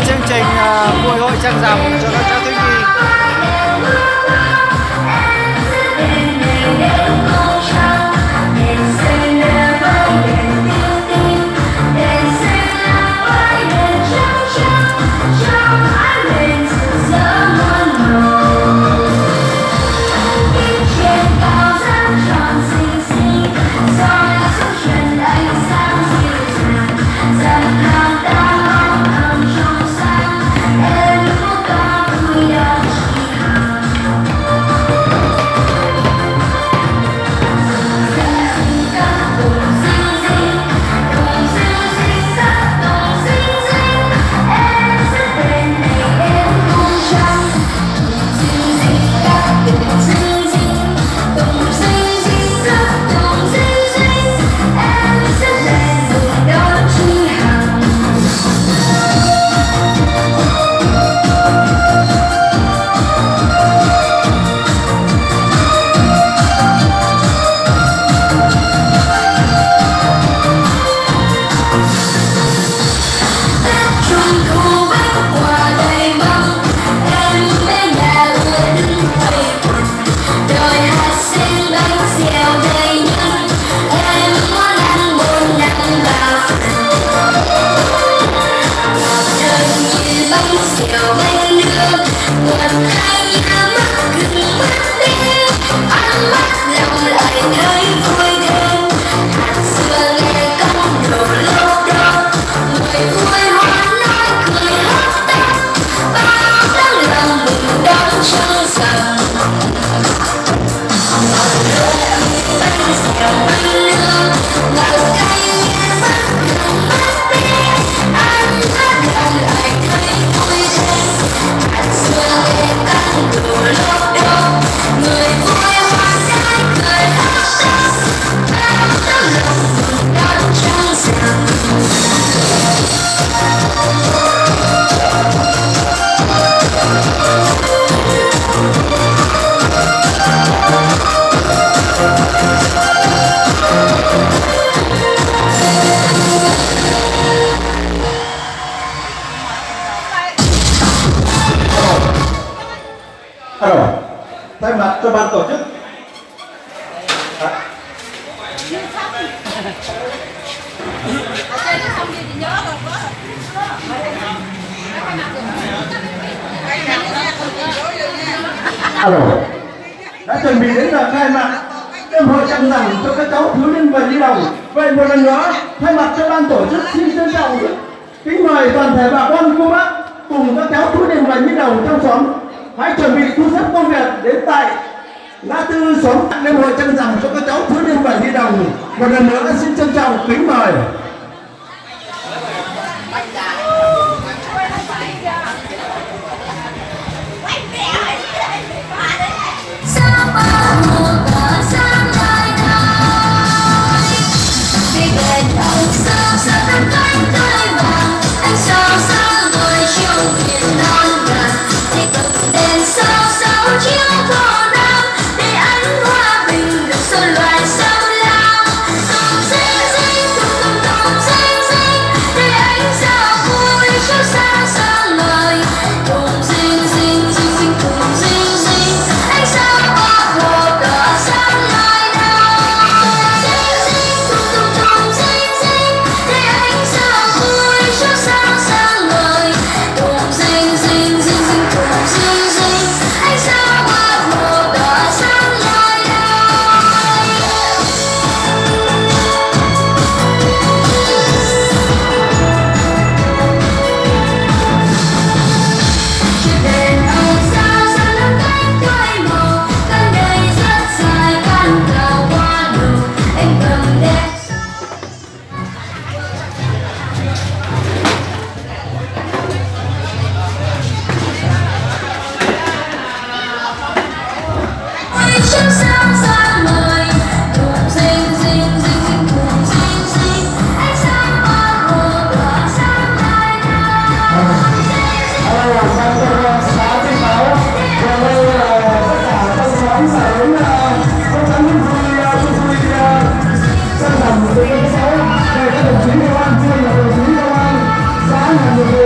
chương trình Buổi hội trăng rằm cho các cháu thiếu nhi. Thay mặt cho ban tổ chức đã chuẩn bị đến giờ khai mạc đêm hội trăng rằm cho các cháu thiếu niên và nhi đồng. Vậy một lần nữa thay mặt cho ban tổ chức xin trân trọng kính mời toàn thể bà con cô bác cùng các cháu thiếu niên và nhi đồng trong xóm hãy chuẩn bị thu xếp công việc đến tại ngã tư xóm đêm hội trăng rằm cho các cháu thiếu niên và nhi đồng. Một lần nữa xin trân trọng kính mời. Hãy subscribe cho kênh Ghiền Mì Gõ để không bỏ lỡ những video hấp dẫn.